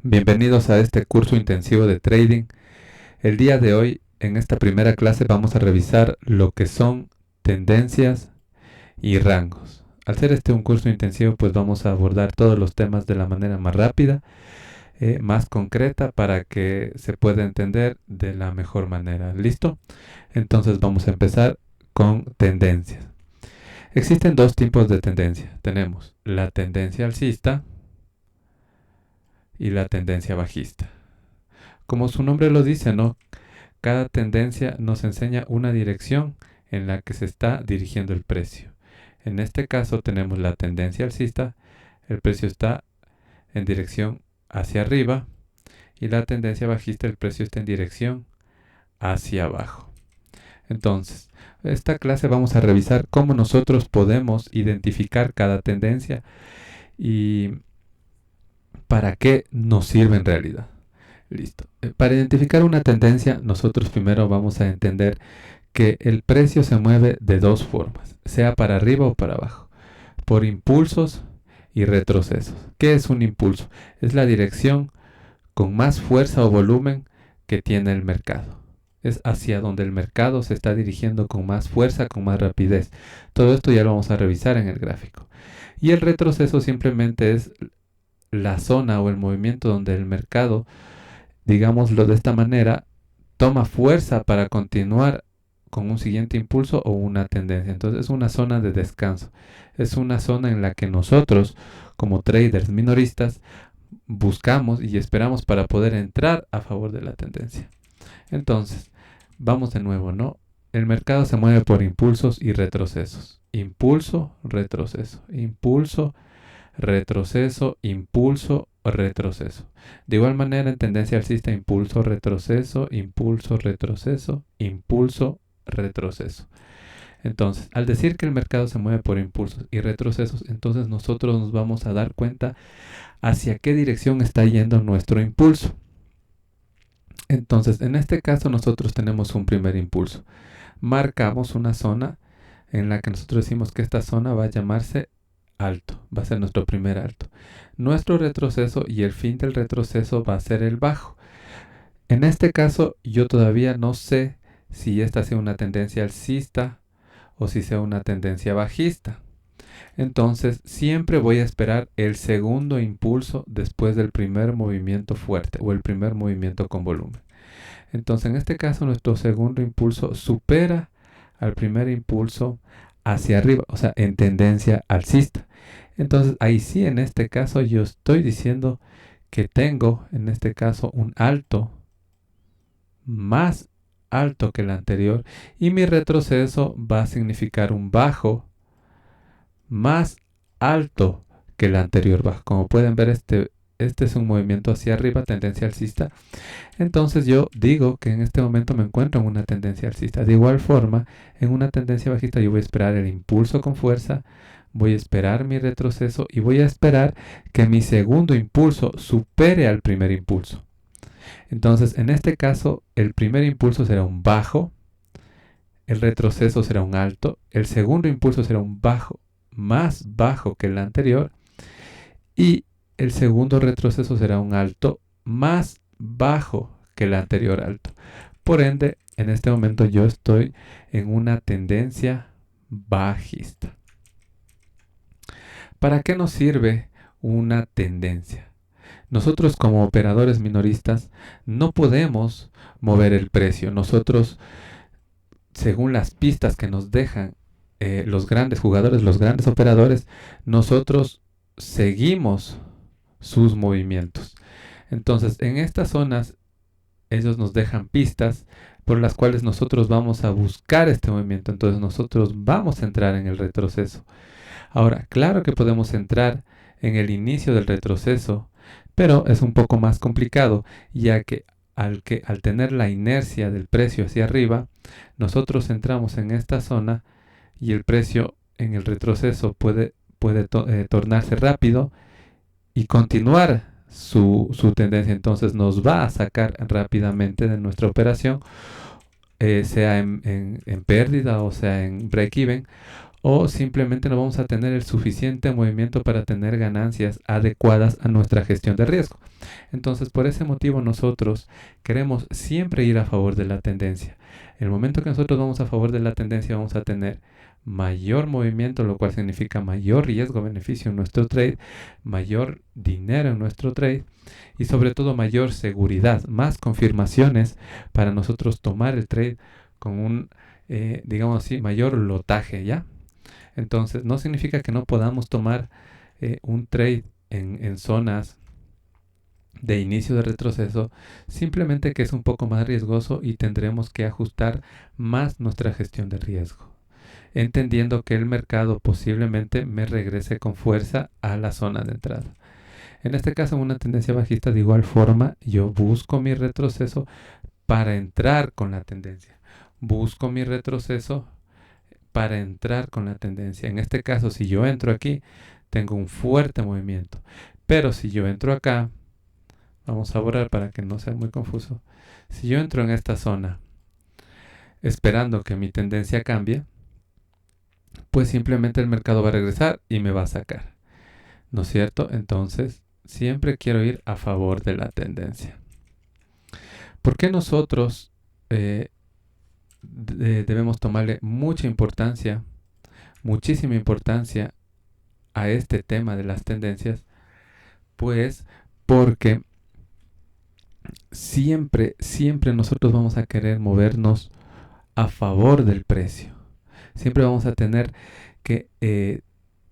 Bienvenidos a este curso intensivo de trading. El día de hoy, en esta primera clase, vamos a revisar lo que son tendencias y rangos. Al ser este un curso intensivo, pues vamos a abordar todos los temas de la manera más rápida, más concreta, para que se pueda entender de la mejor manera. ¿Listo? Entonces vamos a empezar con tendencias. Existen dos tipos de tendencia. Tenemos la tendencia alcista y la tendencia bajista. Como su nombre lo dice, ¿no? Cada tendencia nos enseña una dirección en la que se está dirigiendo el precio. En este caso tenemos la tendencia alcista, el precio está en dirección hacia arriba, y la tendencia bajista, el precio está en dirección hacia abajo. Entonces, esta clase vamos a revisar cómo nosotros podemos identificar cada tendencia y para qué nos sirve en realidad. Listo. Para identificar una tendencia, nosotros primero vamos a entender que el precio se mueve de dos formas, sea para arriba o para abajo, por impulsos y retrocesos. ¿Qué es un impulso? Es la dirección con más fuerza o volumen que tiene el mercado. Es hacia donde el mercado se está dirigiendo con más fuerza, con más rapidez. Todo esto ya lo vamos a revisar en el gráfico. Y el retroceso simplemente es la zona o el movimiento donde el mercado, digámoslo de esta manera, toma fuerza para continuar con un siguiente impulso o una tendencia. Entonces es una zona de descanso. Es una zona en la que nosotros, como traders minoristas, buscamos y esperamos para poder entrar a favor de la tendencia. Entonces, vamos de nuevo, ¿no? El mercado se mueve por impulsos y retrocesos. Impulso, retroceso. Impulso, retroceso, impulso, retroceso. De igual manera, en tendencia alcista, impulso, retroceso, impulso, retroceso, impulso, retroceso. Entonces, al decir que el mercado se mueve por impulsos y retrocesos, entonces nosotros nos vamos a dar cuenta hacia qué dirección está yendo nuestro impulso. Entonces, en este caso nosotros tenemos un primer impulso. Marcamos una zona en la que nosotros decimos que esta zona va a llamarse alto, va a ser nuestro primer alto. Nuestro retroceso y el fin del retroceso va a ser el bajo. En este caso yo todavía no sé si esta sea una tendencia alcista o si sea una tendencia bajista. Entonces siempre voy a esperar el segundo impulso después del primer movimiento fuerte o el primer movimiento con volumen. Entonces en este caso nuestro segundo impulso supera al primer impulso hacia arriba, o sea, en tendencia alcista. Entonces ahí sí, en este caso yo estoy diciendo que tengo en este caso un alto más alto que el anterior, y mi retroceso va a significar un bajo más alto que el anterior bajo. Como pueden ver, este es un movimiento hacia arriba, tendencia alcista. Entonces yo digo que en este momento me encuentro en una tendencia alcista. De igual forma, en una tendencia bajista yo voy a esperar el impulso con fuerza, voy a esperar mi retroceso y voy a esperar que mi segundo impulso supere al primer impulso. Entonces, en este caso, el primer impulso será un bajo, el retroceso será un alto, el segundo impulso será un bajo más bajo que el anterior, y el segundo retroceso será un alto más bajo que el anterior alto. Por ende, en este momento yo estoy en una tendencia bajista. ¿Para qué nos sirve una tendencia? Nosotros como operadores minoristas no podemos mover el precio. Nosotros, según las pistas que nos dejan los grandes jugadores, los grandes operadores, nosotros seguimos sus movimientos. Entonces, en estas zonas, ellos nos dejan pistas por las cuales nosotros vamos a buscar este movimiento. Entonces, nosotros vamos a entrar en el retroceso. Ahora, claro que podemos entrar en el inicio del retroceso, pero es un poco más complicado, ya que al tener la inercia del precio hacia arriba, nosotros entramos en esta zona y el precio en el retroceso puede tornarse rápido y continuar su tendencia. Entonces nos va a sacar rápidamente de nuestra operación, sea en pérdida o sea en break-even, o simplemente no vamos a tener el suficiente movimiento para tener ganancias adecuadas a nuestra gestión de riesgo. Entonces, por ese motivo nosotros queremos siempre ir a favor de la tendencia. El momento que nosotros vamos a favor de la tendencia vamos a tener mayor movimiento, lo cual significa mayor riesgo-beneficio en nuestro trade, mayor dinero en nuestro trade y sobre todo mayor seguridad, más confirmaciones para nosotros tomar el trade con un, digamos así, mayor lotaje, ¿ya? Entonces, no significa que no podamos tomar un trade en zonas de inicio de retroceso, simplemente que es un poco más riesgoso y tendremos que ajustar más nuestra gestión de riesgo, entendiendo que el mercado posiblemente me regrese con fuerza a la zona de entrada. En este caso, en una tendencia bajista, de igual forma, yo busco mi retroceso para entrar con la tendencia. Busco mi retroceso para entrar con la tendencia. En este caso, si yo entro aquí, tengo un fuerte movimiento. Pero si yo entro acá, vamos a borrar para que no sea muy confuso. Si yo entro en esta zona esperando que mi tendencia cambie, pues simplemente el mercado va a regresar y me va a sacar, ¿no es cierto? Entonces, siempre quiero ir a favor de la tendencia. ¿Por qué nosotros debemos tomarle mucha importancia, muchísima importancia a este tema de las tendencias? Pues porque siempre nosotros vamos a querer movernos a favor del precio. Siempre vamos a tener que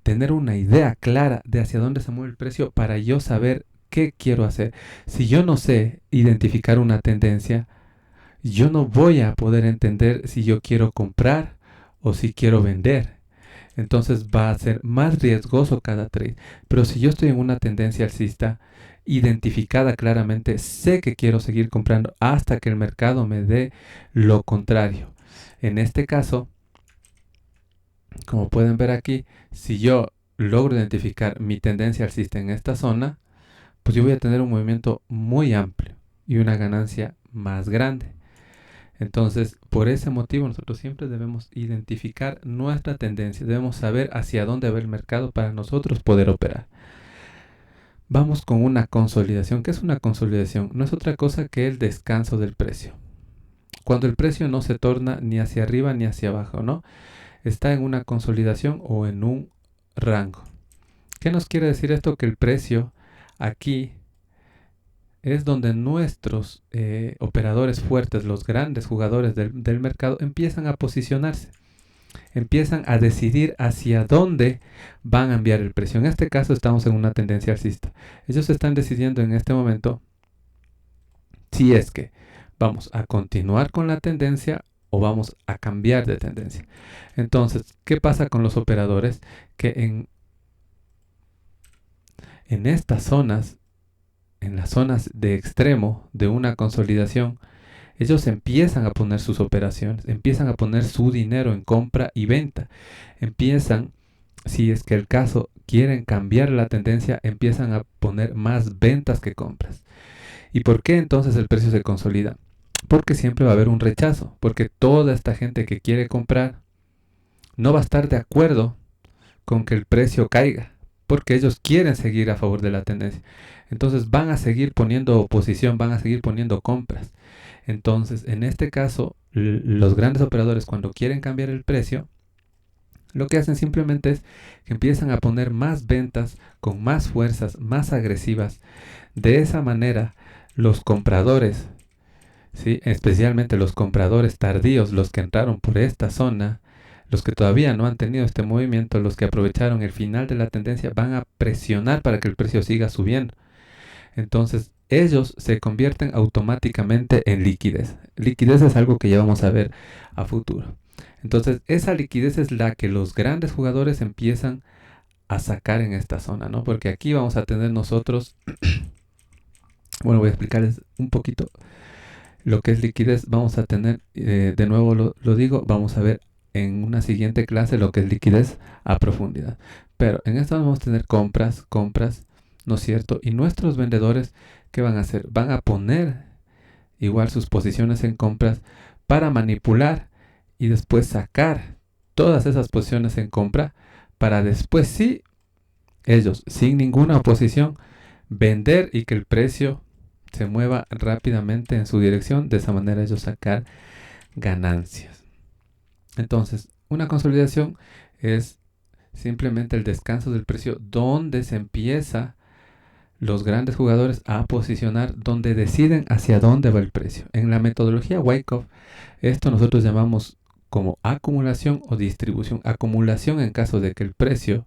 tener una idea clara de hacia dónde se mueve el precio para yo saber qué quiero hacer. Si yo no sé identificar una tendencia, yo no voy a poder entender si yo quiero comprar o si quiero vender. Entonces va a ser más riesgoso cada trade. Pero si yo estoy en una tendencia alcista identificada claramente, sé que quiero seguir comprando hasta que el mercado me dé lo contrario. En este caso, como pueden ver aquí, si yo logro identificar mi tendencia alcista en esta zona, pues yo voy a tener un movimiento muy amplio y una ganancia más grande. Entonces, por ese motivo, nosotros siempre debemos identificar nuestra tendencia. Debemos saber hacia dónde va el mercado para nosotros poder operar. Vamos con una consolidación. ¿Qué es una consolidación? No es otra cosa que el descanso del precio. Cuando el precio no se torna ni hacia arriba ni hacia abajo, ¿no? Está en una consolidación o en un rango. ¿Qué nos quiere decir esto? Que el precio aquí es donde nuestros operadores fuertes, los grandes jugadores del mercado, empiezan a posicionarse, empiezan a decidir hacia dónde van a enviar el precio. En este caso estamos en una tendencia alcista. Ellos están decidiendo en este momento si es que vamos a continuar con la tendencia o vamos a cambiar de tendencia. Entonces, ¿qué pasa con los operadores? Que en estas zonas, en las zonas de extremo de una consolidación, ellos empiezan a poner sus operaciones, empiezan a poner su dinero en compra y venta. Empiezan, si es que el caso quieren cambiar la tendencia, empiezan a poner más ventas que compras. ¿Y por qué entonces el precio se consolida? Porque siempre va a haber un rechazo, porque toda esta gente que quiere comprar no va a estar de acuerdo con que el precio caiga, porque ellos quieren seguir a favor de la tendencia. Entonces van a seguir poniendo oposición, van a seguir poniendo compras. Entonces, en este caso, los grandes operadores cuando quieren cambiar el precio, lo que hacen simplemente es que empiezan a poner más ventas con más fuerzas, más agresivas. De esa manera, los compradores, ¿sí?, especialmente los compradores tardíos, los que entraron por esta zona, los que todavía no han tenido este movimiento, los que aprovecharon el final de la tendencia, van a presionar para que el precio siga subiendo. Entonces, ellos se convierten automáticamente en liquidez. Liquidez es algo que ya vamos a ver a futuro. Entonces, esa liquidez es la que los grandes jugadores empiezan a sacar en esta zona, ¿no? Porque aquí vamos a tener nosotros, bueno, voy a explicarles un poquito lo que es liquidez. Vamos a tener, de nuevo lo digo, vamos a ver en una siguiente clase lo que es liquidez a profundidad. Pero en esta vamos a tener compras, ¿no es cierto? Y nuestros vendedores, ¿qué van a hacer? Van a poner igual sus posiciones en compras para manipular y después sacar todas esas posiciones en compra para después sí, ellos, sin ninguna oposición, vender y que el precio se mueva rápidamente en su dirección, de esa manera ellos sacar ganancias. Entonces, una consolidación es simplemente el descanso del precio donde se empieza los grandes jugadores a posicionar, donde deciden hacia dónde va el precio. En la metodología Wyckoff, esto nosotros llamamos como acumulación o distribución. Acumulación en caso de que el precio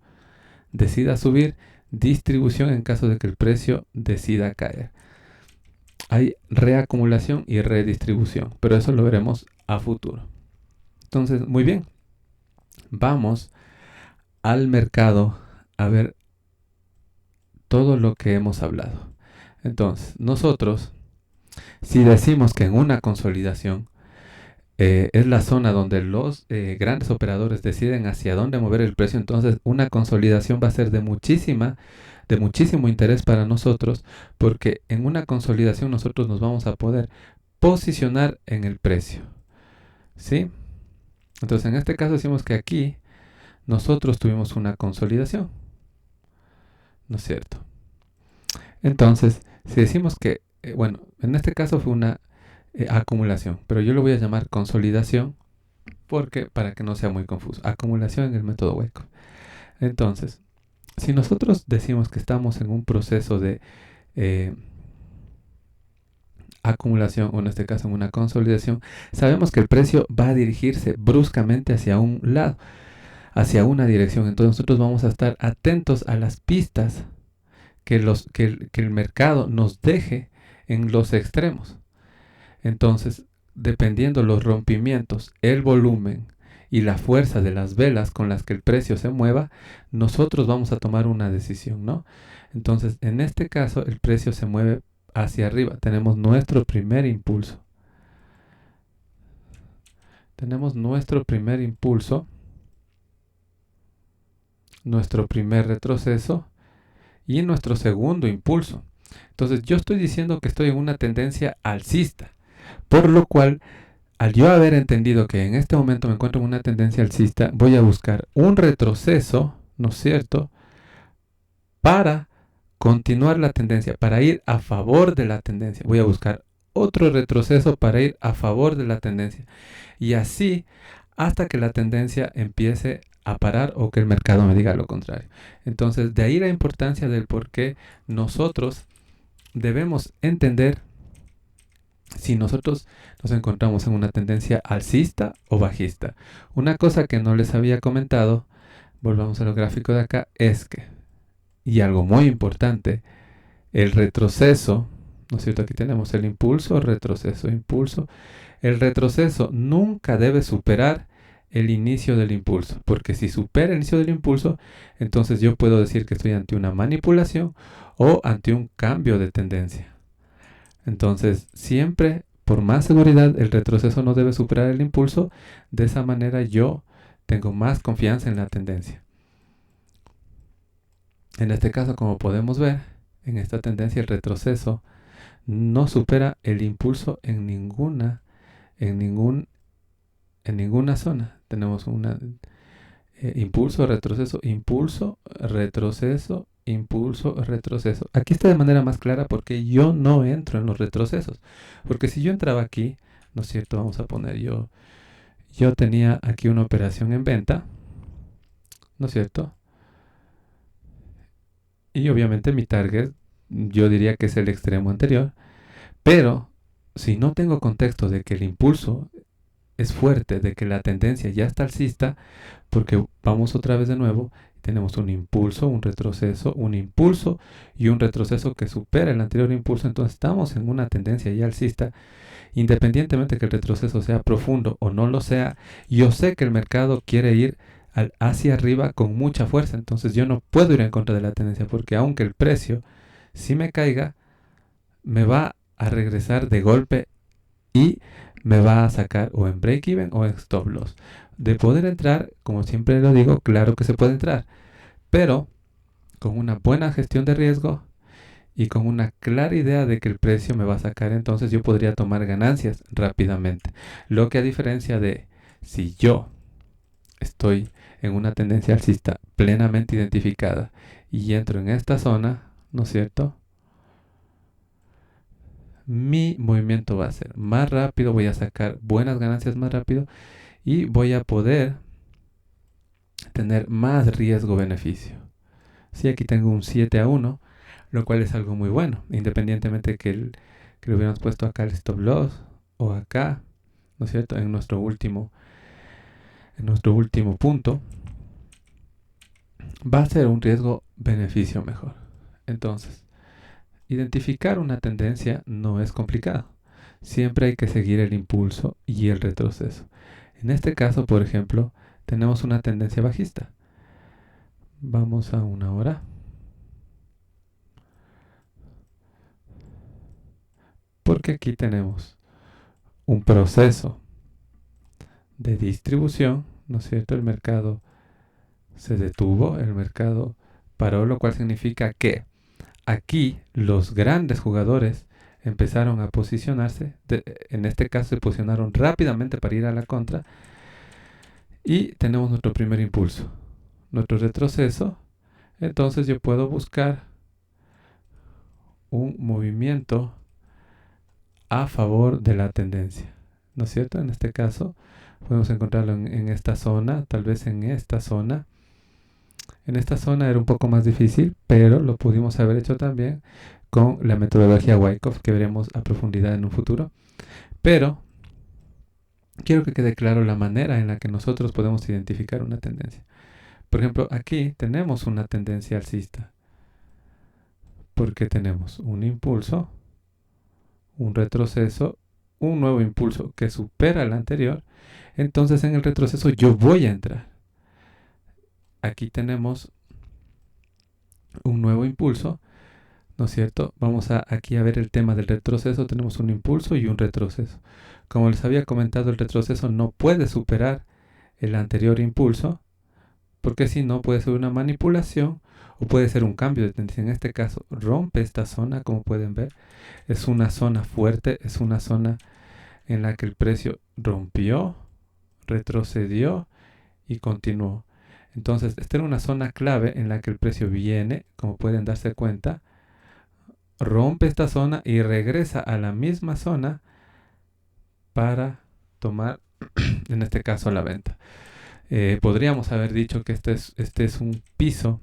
decida subir, distribución en caso de que el precio decida caer. Hay reacumulación y redistribución, pero eso lo veremos a futuro. Entonces, muy bien, vamos al mercado a ver todo lo que hemos hablado. Entonces, nosotros, si decimos que en una consolidación es la zona donde los grandes operadores deciden hacia dónde mover el precio, entonces una consolidación va a ser de muchísimo interés para nosotros, porque en una consolidación nosotros nos vamos a poder posicionar en el precio, ¿sí? Entonces, en este caso decimos que aquí nosotros tuvimos una consolidación, ¿no es cierto? Entonces, si decimos que, bueno, en este caso fue una acumulación, pero yo lo voy a llamar consolidación porque para que no sea muy confuso. Acumulación en el método Wyckoff. Entonces, si nosotros decimos que estamos en un proceso de acumulación, o en este caso en una consolidación, sabemos que el precio va a dirigirse bruscamente hacia un lado, hacia una dirección. Entonces nosotros vamos a estar atentos a las pistas que el mercado nos deje en los extremos. Entonces, dependiendo los rompimientos, el volumen y la fuerza de las velas con las que el precio se mueva, nosotros vamos a tomar una decisión, ¿no? Entonces, en este caso, el precio se mueve hacia arriba. Tenemos nuestro primer impulso. Tenemos nuestro primer impulso, nuestro primer retroceso y nuestro segundo impulso. Entonces, yo estoy diciendo que estoy en una tendencia alcista, por lo cual, al yo haber entendido que en este momento me encuentro en una tendencia alcista, voy a buscar un retroceso, ¿no es cierto?, para continuar la tendencia, para ir a favor de la tendencia. Voy a buscar otro retroceso para ir a favor de la tendencia. Y así hasta que la tendencia empiece a parar o que el mercado me diga lo contrario. Entonces, de ahí la importancia del por qué nosotros debemos entender si nosotros nos encontramos en una tendencia alcista o bajista. Una cosa que no les había comentado, volvamos a lo gráfico de acá, es que, y algo muy importante, el retroceso, ¿no es cierto? Aquí tenemos el impulso, retroceso, impulso. El retroceso nunca debe superar el inicio del impulso, porque si supera el inicio del impulso, entonces yo puedo decir que estoy ante una manipulación o ante un cambio de tendencia. Entonces, siempre, por más seguridad, el retroceso no debe superar el impulso. De esa manera yo tengo más confianza en la tendencia. En este caso, como podemos ver, en esta tendencia el retroceso no supera el impulso en ninguna zona. Tenemos una impulso, retroceso, impulso, retroceso, impulso, retroceso. Aquí está de manera más clara porque yo no entro en los retrocesos. Porque si yo entraba aquí, ¿no es cierto? Vamos a poner yo tenía aquí una operación en venta, ¿no es cierto? Y obviamente mi target, yo diría que es el extremo anterior. Pero si no tengo contexto de que el impulso es fuerte, de que la tendencia ya está alcista, porque vamos otra vez de nuevo, tenemos un impulso, un retroceso, un impulso y un retroceso que supera el anterior impulso, entonces estamos en una tendencia ya alcista, independientemente que el retroceso sea profundo o no lo sea. Yo sé que el mercado quiere ir hacia arriba con mucha fuerza, entonces yo no puedo ir en contra de la tendencia, porque aunque el precio si me caiga, me va a regresar de golpe y me va a sacar o en break-even o en stop loss. De poder entrar, como siempre lo digo, claro que se puede entrar, pero con una buena gestión de riesgo y con una clara idea de que el precio me va a sacar, entonces yo podría tomar ganancias rápidamente. Lo que a diferencia de si yo estoy en una tendencia alcista plenamente identificada y entro en esta zona, ¿no es cierto? Mi movimiento va a ser más rápido, voy a sacar buenas ganancias más rápido y voy a poder tener más riesgo-beneficio. Sí, aquí tengo un 7-1, lo cual es algo muy bueno, independientemente de que le hubiéramos puesto acá el stop loss o acá, ¿no es cierto? En nuestro último punto, va a ser un riesgo-beneficio mejor. Entonces, identificar una tendencia no es complicado. Siempre hay que seguir el impulso y el retroceso. En este caso, por ejemplo, tenemos una tendencia bajista. Vamos a una hora. Porque aquí tenemos un proceso de distribución, ¿no es cierto? El mercado se detuvo, el mercado paró, lo cual significa que aquí los grandes jugadores empezaron a posicionarse, en este caso se posicionaron rápidamente para ir a la contra y tenemos nuestro primer impulso, nuestro retroceso. Entonces yo puedo buscar un movimiento a favor de la tendencia, ¿no es cierto? En este caso podemos encontrarlo en esta zona, tal vez en esta zona. En esta zona era un poco más difícil, pero lo pudimos haber hecho también con la metodología Wyckoff, que veremos a profundidad en un futuro. Pero quiero que quede claro la manera en la que nosotros podemos identificar una tendencia. Por ejemplo, aquí tenemos una tendencia alcista, porque tenemos un impulso, un retroceso, un nuevo impulso que supera el anterior. Entonces en el retroceso yo voy a entrar. Aquí tenemos un nuevo impulso, ¿no es cierto? Vamos aquí a ver el tema del retroceso. Tenemos un impulso y un retroceso. Como les había comentado, el retroceso no puede superar el anterior impulso, porque si no puede ser una manipulación o puede ser un cambio de tendencia. En este caso rompe esta zona, como pueden ver. Es una zona fuerte, es una zona en la que el precio rompió, retrocedió y continuó. Entonces, esta era una zona clave en la que el precio viene, como pueden darse cuenta, rompe esta zona y regresa a la misma zona para tomar, en este caso, la venta. Podríamos haber dicho que este es un piso,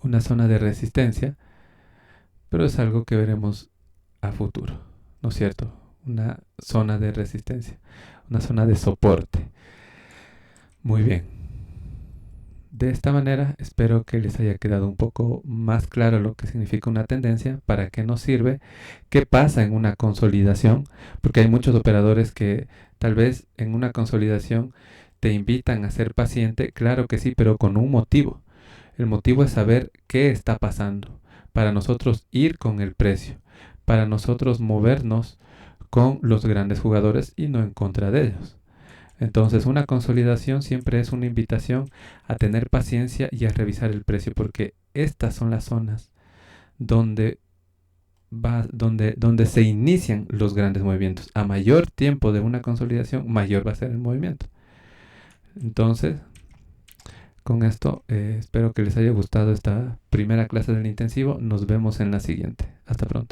una zona de resistencia, pero es algo que veremos a futuro, ¿no es cierto? Una zona de resistencia, una zona de soporte. Muy bien. De esta manera espero que les haya quedado un poco más claro lo que significa una tendencia, para qué nos sirve, qué pasa en una consolidación, porque hay muchos operadores que tal vez en una consolidación te invitan a ser paciente, claro que sí, pero con un motivo. El motivo es saber qué está pasando, para nosotros ir con el precio, para nosotros movernos con los grandes jugadores y no en contra de ellos. Entonces, una consolidación siempre es una invitación a tener paciencia y a revisar el precio, porque estas son las zonas donde se inician los grandes movimientos. A mayor tiempo de una consolidación, mayor va a ser el movimiento. Entonces, con esto, espero que les haya gustado esta primera clase del intensivo. Nos vemos en la siguiente. Hasta pronto.